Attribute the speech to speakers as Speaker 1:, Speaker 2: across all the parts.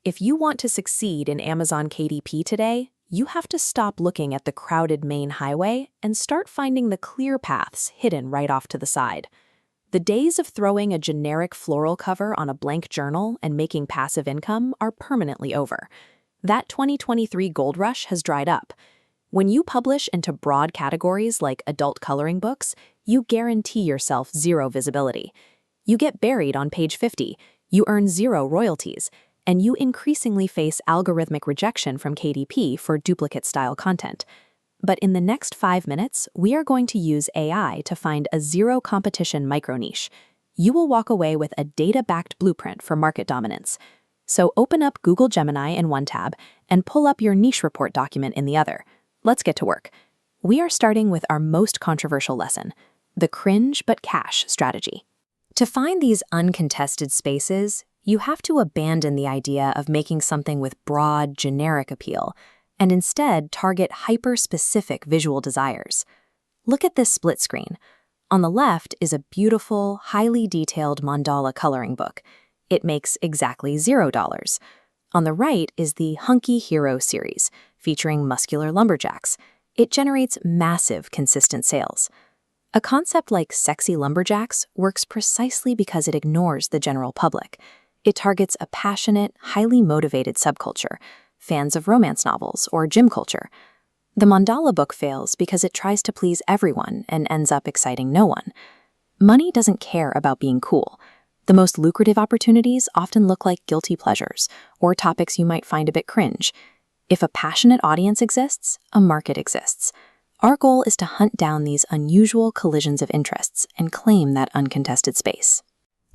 Speaker 1: If you want to succeed in Amazon KDP today, you have to stop looking at the crowded main highway and start finding the clear paths hidden right off to the side. The days of throwing a generic floral cover on a blank journal and making passive income are permanently over. That 2023 gold rush has dried up. When you publish into broad categories like adult coloring books, you guarantee yourself zero visibility. You get buried on page 50, you earn zero royalties, and you increasingly face algorithmic rejection from KDP for duplicate-style content. But in the next 5 minutes, we are going to use AI to find a zero-competition micro-niche. You will walk away with a data-backed blueprint for market dominance. So open up Google Gemini in one tab and pull up your niche report document in the other. Let's get to work. We are starting with our most controversial lesson, the cringe but cash strategy. To find these uncontested spaces, you have to abandon the idea of making something with broad, generic appeal, and instead target hyper-specific visual desires. Look at this split screen. On the left is a beautiful, highly detailed mandala coloring book. It makes exactly $0. On the right is the Hunky Hero series, featuring muscular lumberjacks. It generates massive, consistent sales. A concept like sexy lumberjacks works precisely because it ignores the general public. It targets a passionate, highly motivated subculture, fans of romance novels or gym culture. The mandala book fails because it tries to please everyone and ends up exciting no one. Money doesn't care about being cool. The most lucrative opportunities often look like guilty pleasures or topics you might find a bit cringe. If a passionate audience exists, a market exists. Our goal is to hunt down these unusual collisions of interests and claim that uncontested space.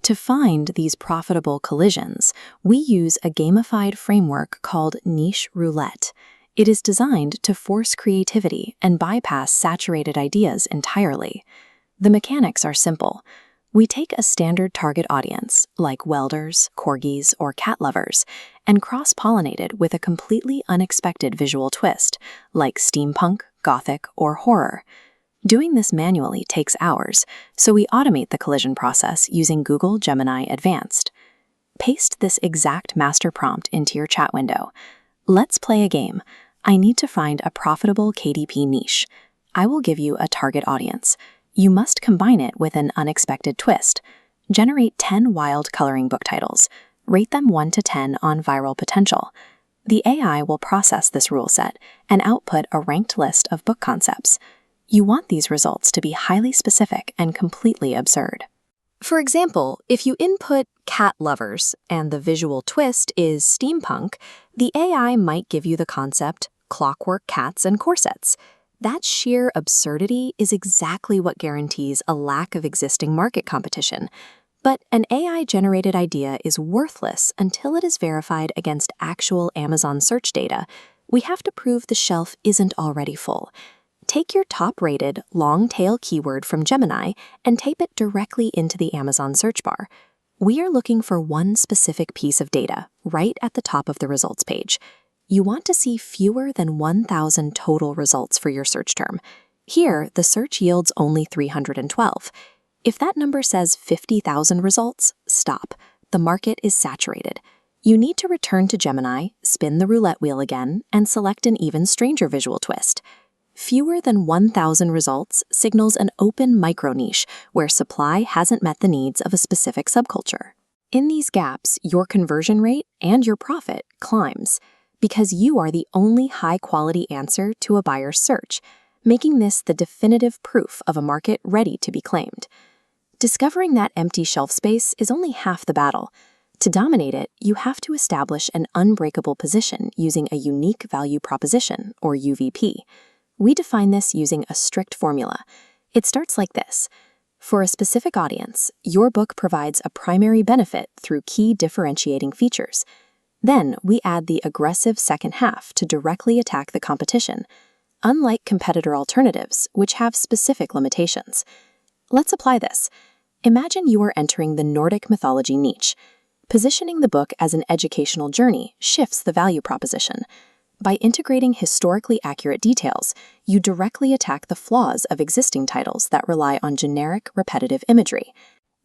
Speaker 1: To find these profitable collisions, we use a gamified framework called Niche Roulette. It is designed to force creativity and bypass saturated ideas entirely. The mechanics are simple. We take a standard target audience, like welders, corgis, or cat lovers, and cross-pollinate it with a completely unexpected visual twist, like steampunk, gothic, or horror. Doing this manually takes hours, so we automate the collision process using Google Gemini Advanced. Paste this exact master prompt into your chat window. Let's play a game. I need to find a profitable KDP niche. I will give you a target audience. You must combine it with an unexpected twist. Generate 10 wild coloring book titles. Rate them 1 to 10 on viral potential. The AI will process this rule set and output a ranked list of book concepts. You want these results to be highly specific and completely absurd. For example, if you input cat lovers and the visual twist is steampunk, the AI might give you the concept clockwork cats and corsets. That sheer absurdity is exactly what guarantees a lack of existing market competition. But an AI-generated idea is worthless until it is verified against actual Amazon search data. We have to prove the shelf isn't already full. Take your top-rated, long-tail keyword from Gemini and tape it directly into the Amazon search bar. We are looking for one specific piece of data, right at the top of the results page. You want to see fewer than 1,000 total results for your search term. Here, the search yields only 312. If that number says 50,000 results, stop. The market is saturated. You need to return to Gemini, spin the roulette wheel again, and select an even stranger visual twist. Fewer than 1,000 results signals an open micro-niche where supply hasn't met the needs of a specific subculture. In these gaps, your conversion rate and your profit climbs because you are the only high-quality answer to a buyer's search, making this the definitive proof of a market ready to be claimed. Discovering that empty shelf space is only half the battle. To dominate it, you have to establish an unbreakable position using a unique value proposition, or UVP. We define this using a strict formula. It starts like this. For a specific audience, your book provides a primary benefit through key differentiating features. Then we add the aggressive second half to directly attack the competition, unlike competitor alternatives, which have specific limitations. Let's apply this. Imagine you are entering the Nordic mythology niche. Positioning the book as an educational journey shifts the value proposition. By integrating historically accurate details, you directly attack the flaws of existing titles that rely on generic, repetitive imagery.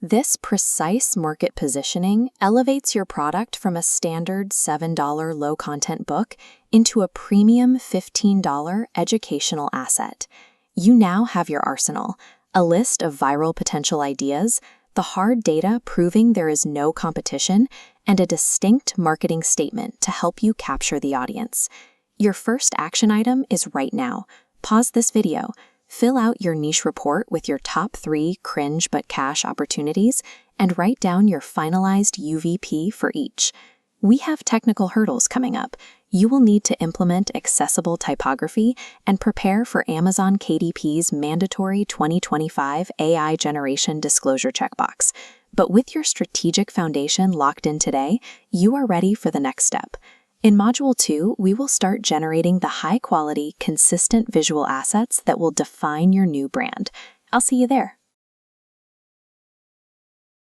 Speaker 1: This precise market positioning elevates your product from a standard $7 low-content book into a premium $15 educational asset. You now have your arsenal, a list of viral potential ideas, the hard data proving there is no competition, and a distinct marketing statement to help you capture the audience. Your first action item is right now. Pause this video, fill out your niche report with your top 3 cringe but cash opportunities, and write down your finalized UVP for each. We have technical hurdles coming up. You will need to implement accessible typography and prepare for Amazon KDP's mandatory 2025 AI generation disclosure checkbox. But with your strategic foundation locked in today, you are ready for the next step. In Module 2, we will start generating the high-quality, consistent visual assets that will define your new brand. I'll see you there.